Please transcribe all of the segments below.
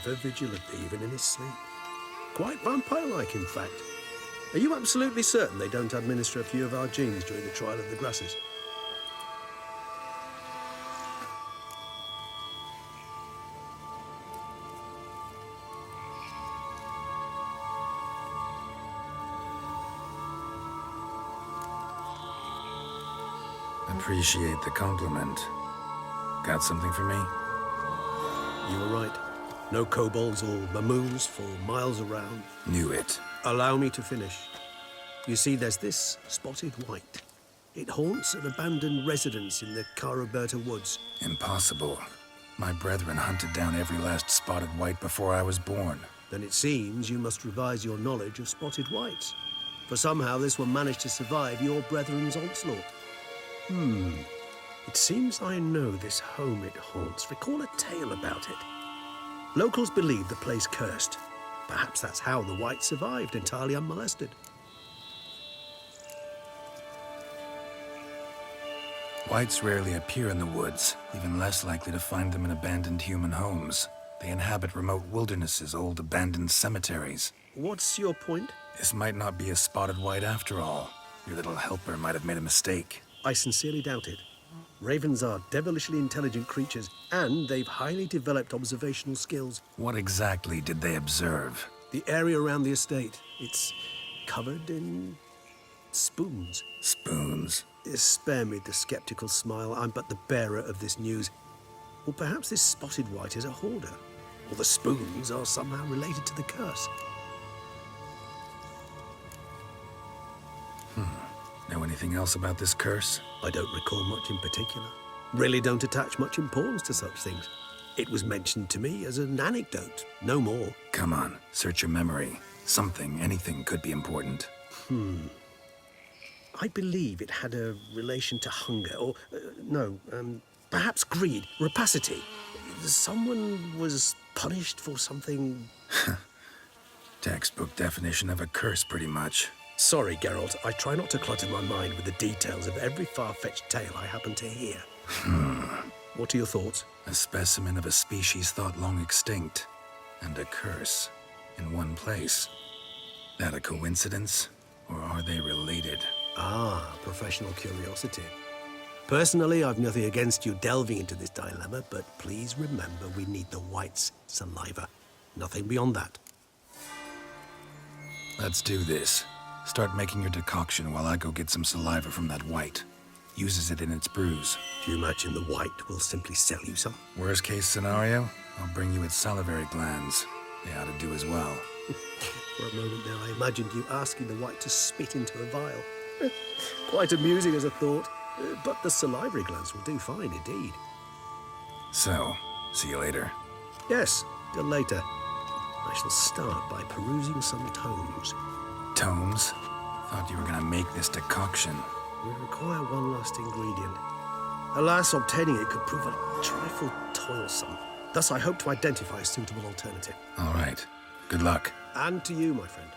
ever vigilant, even in his sleep. Quite vampire-like, in fact. Are you absolutely certain they don't administer a few of our genes during the trial of the grasses? Appreciate the compliment. Got something for me? You were right. No kobolds or mamoons for miles around. Knew it. Allow me to finish. You see, there's this spotted white. It haunts an abandoned residence in the Caraberta woods. Impossible. My brethren hunted down every last spotted white before I was born. Then it seems you must revise your knowledge of spotted whites. For somehow this one managed to survive your brethren's onslaught. It seems I know this home it haunts. Recall a tale about it. Locals believe the place cursed. Perhaps that's how the whites survived, entirely unmolested. Whites rarely appear in the woods, even less likely to find them in abandoned human homes. They inhabit remote wildernesses, old abandoned cemeteries. What's your point? This might not be a spotted white after all. Your little helper might have made a mistake. I sincerely doubt it. Ravens are devilishly intelligent creatures, and they've highly developed observational skills. What exactly did they observe? The area around the estate, it's covered in spoons. Spoons? Spare me the skeptical smile. I'm but the bearer of this news. Or perhaps this spotted white is a hoarder, or the spoons are somehow related to the curse. Know anything else about this curse? I don't recall much in particular. Really don't attach much importance to such things. It was mentioned to me as an anecdote, no more. Come on, search your memory. Something, anything could be important. I believe it had a relation to hunger, or, perhaps greed, rapacity. Someone was punished for something... Textbook definition of a curse, pretty much. Sorry, Geralt, I try not to clutter my mind with the details of every far-fetched tale I happen to hear. What are your thoughts? A specimen of a species thought long extinct, and a curse in one place. That a coincidence, or are they related? Ah, professional curiosity. Personally, I've nothing against you delving into this dilemma, but please remember we need the white's saliva. Nothing beyond that. Let's do this. Start making your decoction while I go get some saliva from that white. Uses it in its brews. Do you imagine the white will simply sell you some? Worst case scenario, I'll bring you its salivary glands. They ought to do as well. For a moment there, I imagined you asking the white to spit into a vial. Quite amusing as a thought, but the salivary glands will do fine indeed. So, see you later. Yes, till later. I shall start by perusing some tomes. Tomes? Thought you were gonna make this decoction. We require one last ingredient. Alas, obtaining it could prove a trifle toilsome. Thus, I hope to identify a suitable alternative. All right. Good luck. And to you, my friend.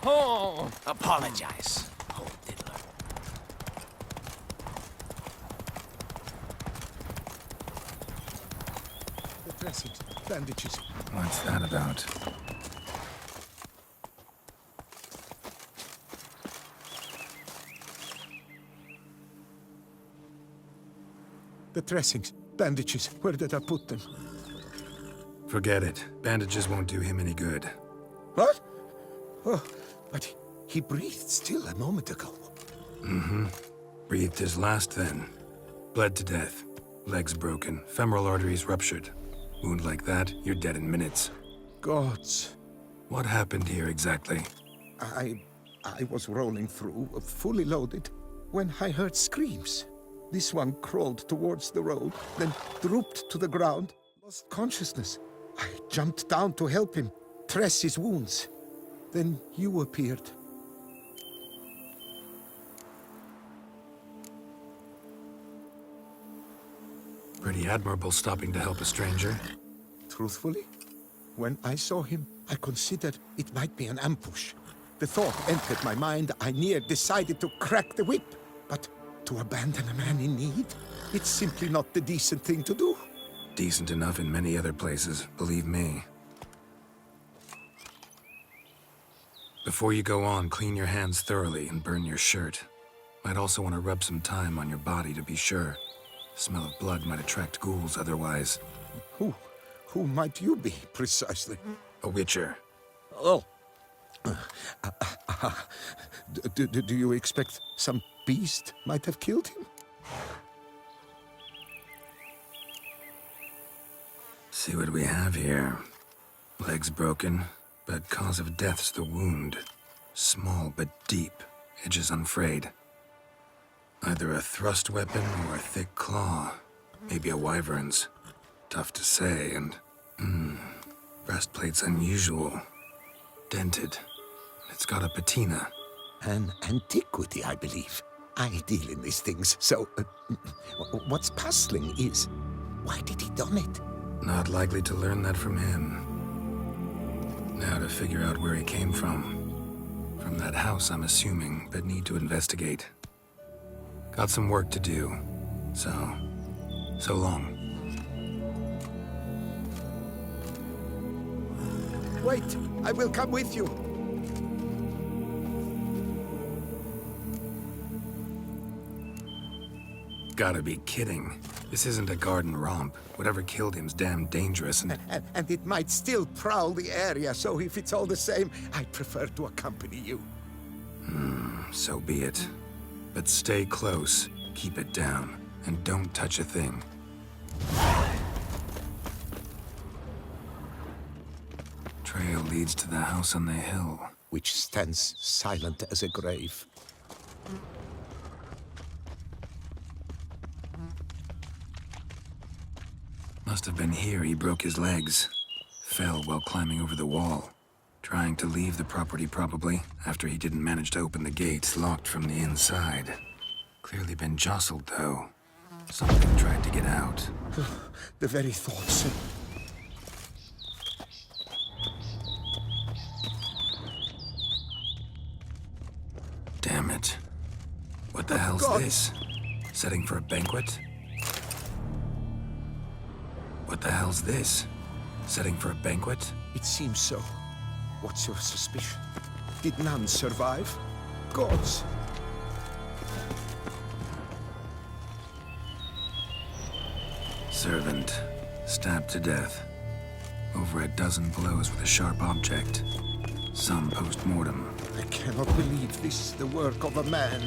Oh! Apologize, old diddler. The dressings, bandages. What's that about? The dressings, bandages. Where did I put them? Forget it. Bandages won't do him any good. What? Oh, but he breathed still a moment ago. Breathed his last then. Bled to death. Legs broken. Femoral arteries ruptured. Wound like that, you're dead in minutes. Gods. What happened here exactly? I was rolling through, fully loaded, when I heard screams. This one crawled towards the road, then drooped to the ground, lost consciousness. I jumped down to help him, dress his wounds. Then you appeared. Pretty admirable stopping to help a stranger. Truthfully, when I saw him, I considered it might be an ambush. The thought entered my mind, I near decided to crack the whip. But to abandon a man in need, it's simply not the decent thing to do. Decent enough in many other places, believe me. Before you go on, clean your hands thoroughly and burn your shirt. Might also want to rub some time on your body to be sure. Smell of blood might attract ghouls otherwise. Who might you be, precisely? A witcher. Oh. Do you expect some beast might have killed him? See what we have here. Legs broken, but cause of death's the wound. Small but deep, edges unfrayed. Either a thrust weapon or a thick claw. Maybe a wyvern's. Tough to say, and... breastplate's unusual. Dented. It's got a patina. An antiquity, I believe. I deal in these things, so... what's puzzling is, why did he done it? Not likely to learn that from him. Now to figure out where he came from. From that house, I'm assuming, but need to investigate. Got some work to do. So long. Wait, I will come with you. Gotta be kidding. This isn't a garden romp. Whatever killed him's damn dangerous and... And it might still prowl the area, so if it's all the same, I prefer to accompany you. So be it. But stay close, keep it down, and don't touch a thing. Trail leads to the house on the hill. Which stands silent as a grave. Must have been here he broke his legs. Fell while climbing over the wall. Trying to leave the property probably, after he didn't manage to open the gates locked from the inside. Clearly been jostled though. Something tried to get out. The very thought sent... Damn it. What the hell's God. this? Setting for a banquet? What the hell's this? Setting for a banquet? It seems so. What's your suspicion? Did none survive? Gods! Servant. Stabbed to death. Over a dozen blows with a sharp object. Some post-mortem. I cannot believe this is the work of a man.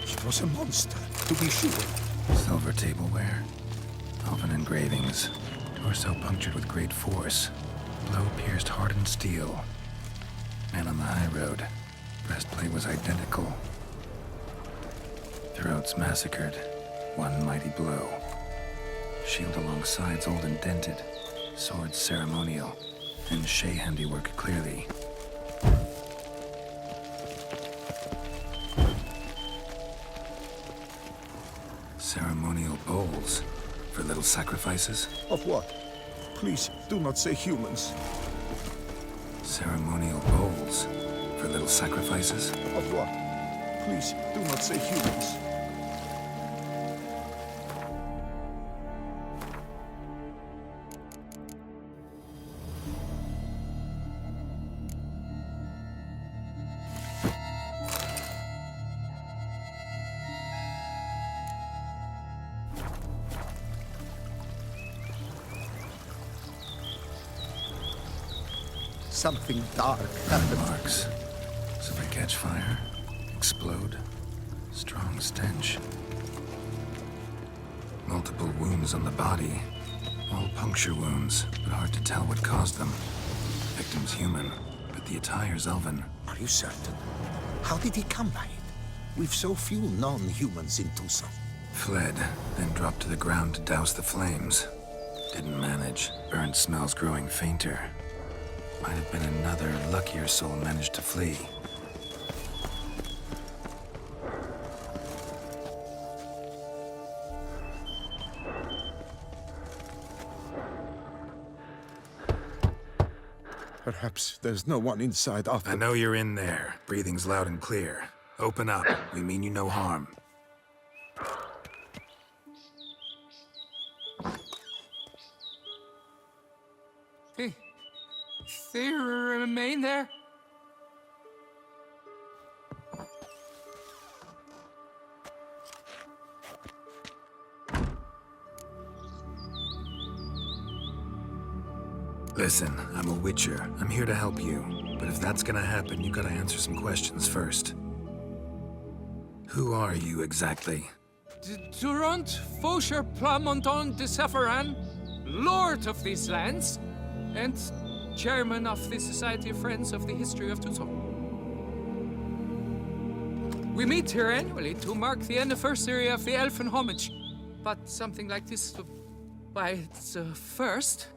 It was a monster, to be sure. Silver tableware. Elven engravings. Torso punctured with great force. Blow pierced hardened steel. Man on the high road. Breastplate was identical. Throats massacred. One mighty blow. Shield along sides old and dented. Sword ceremonial. And Shay handiwork clearly. Ceremonial bowls. For little sacrifices? Of what? Please, do not say humans. Ceremonial bowls. For little sacrifices? Of what? Please, do not say humans. Something dark happened. Marks. So if I catch fire, explode. Strong stench. Multiple wounds on the body. All puncture wounds, but hard to tell what caused them. Victim's human, but the attire's elven. Are you certain? How did he come by it? We've so few non-humans in Tucson. Fled, then dropped to the ground to douse the flames. Didn't manage. Burnt smells growing fainter. Might have been another luckier soul managed to flee. Perhaps there's no one inside after... I know you're in there. Breathing's loud and clear. Open up. We mean you no harm. They remain there? Listen, I'm a witcher. I'm here to help you. But if that's gonna happen, you gotta answer some questions first. Who are you exactly? Durant Faucher Plamondon de Safaran, Lord of these lands, and Chairman of the Society of Friends of the History of Tucson. We meet here annually to mark the anniversary of the Elfin Homage. But something like this, why, it's a first.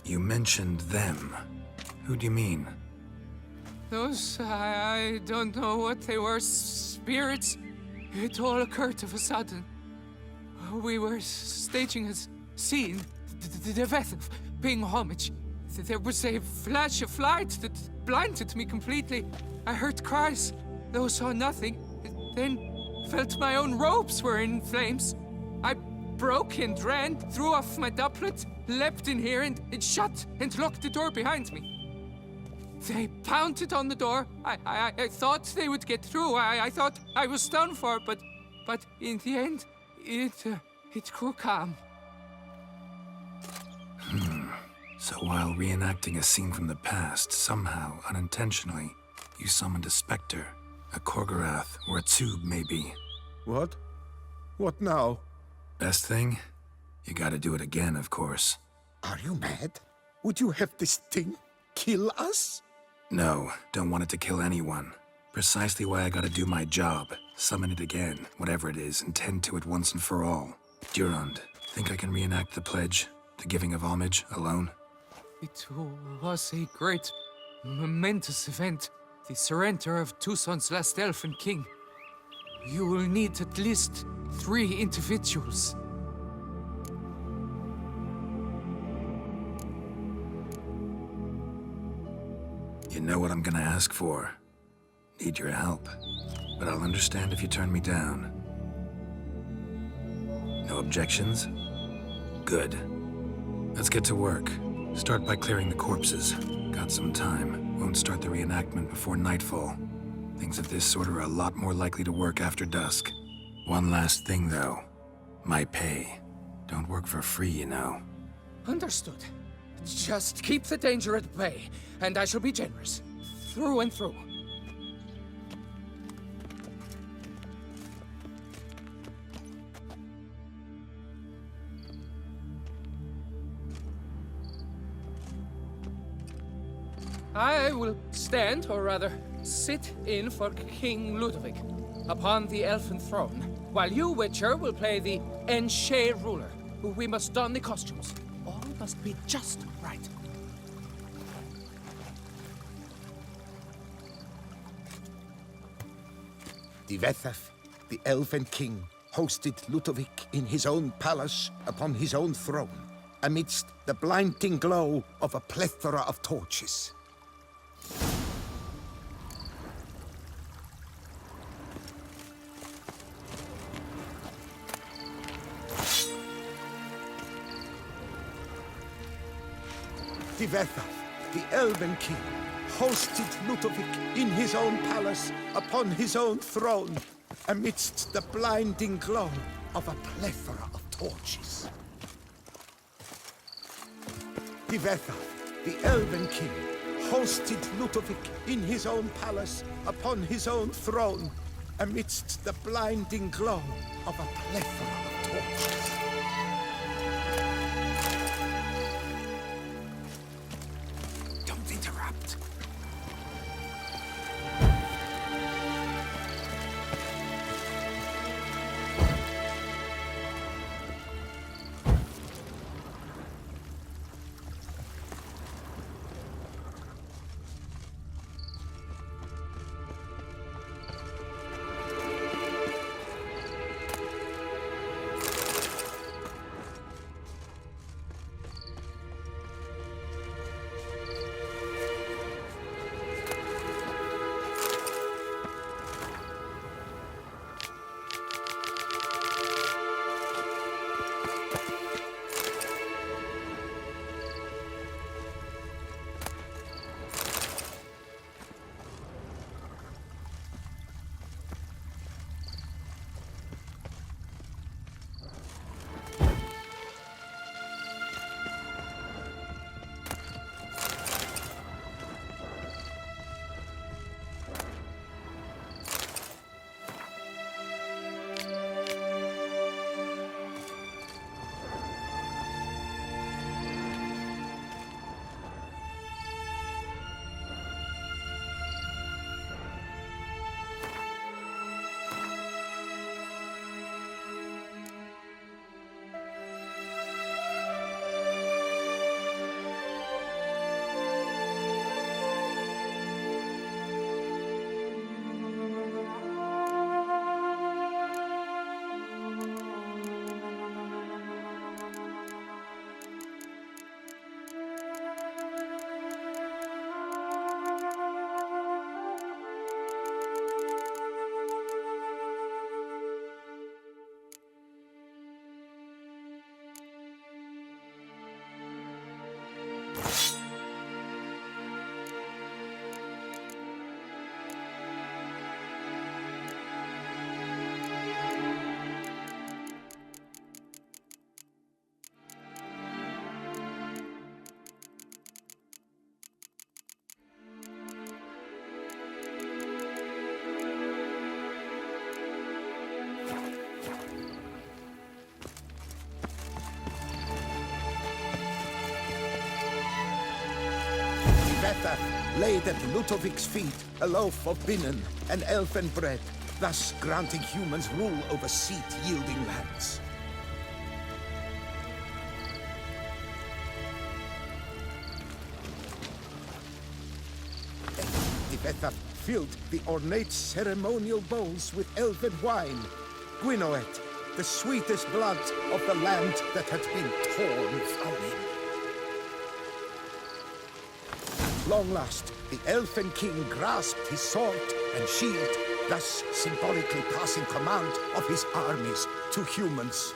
You mentioned them. Who do you mean? Those, I don't know what they were, spirits. It all occurred of a sudden. We were staging a scene, the death of paying homage. There was a flash of light that blinded me completely. I heard cries, though saw nothing. Then felt my own robes were in flames. I broke and ran, threw off my doublet, leapt in here and shut and locked the door behind me. They pounded on the door. I thought they would get through. I thought I was done for, but in the end, it grew calm. So while reenacting a scene from the past, somehow, unintentionally, you summoned a specter, a Korgorath, or a tube, maybe. What? What now? Best thing? You gotta do it again, of course. Are you mad? Would you have this thing kill us? No, don't want it to kill anyone. Precisely why I gotta do my job. Summon it again, whatever it is, and tend to it once and for all. Durand, think I can reenact the pledge? The giving of homage, alone? It was a great, momentous event. The surrender of Tucson's last elfin king. You will need at least 3 individuals. You know what I'm gonna ask for. Need your help. But I'll understand if you turn me down. No objections? Good. Let's get to work. Start by clearing the corpses. Got some time. Won't start the reenactment before nightfall. Things of this sort are a lot more likely to work after dusk. One last thing, though. My pay. Don't work for free, you know. Understood. Just keep the danger at bay, and I shall be generous. Through and through. I will stand, or rather, sit in for King Ludovic upon the elfin throne, while you, Witcher, will play the Enche ruler. We must don the costumes. All must be just right. Divethef, the elven king, hosted Ludovic in his own palace upon his own throne. amidst the blinding glow of a plethora of torches. Tivetha, the Elven King, hosted Ludovic in his own palace upon his own throne, amidst the blinding glow of a plethora of torches. Tivetha, the Elven King, hosted Ludovic in his own palace upon his own throne, amidst the blinding glow of a plethora of torches. Don't interrupt. Tivetha laid at Ludovic's feet a loaf of binnen and elfin bread, thus granting humans rule over seed-yielding lands. Tivetha filled the ornate ceremonial bowls with elven wine, Gwinoet, the sweetest blood of the land that had been torn from him. At long last, the Elfin King grasped his sword and shield, thus symbolically passing command of his armies to humans.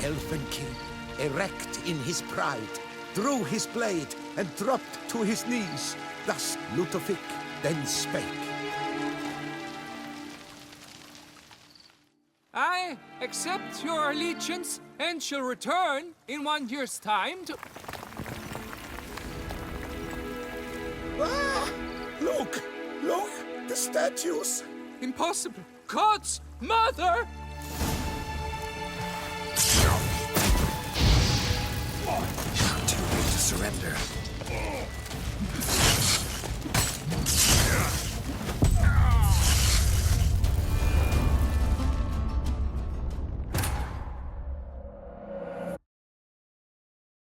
Elven king, erect in his pride, drew his blade and dropped to his knees. Thus Ludovic then spake. I accept your allegiance and shall return in 1 year's time to... Ah! Look! Look! The statues! Impossible! God's mother! Too late to surrender.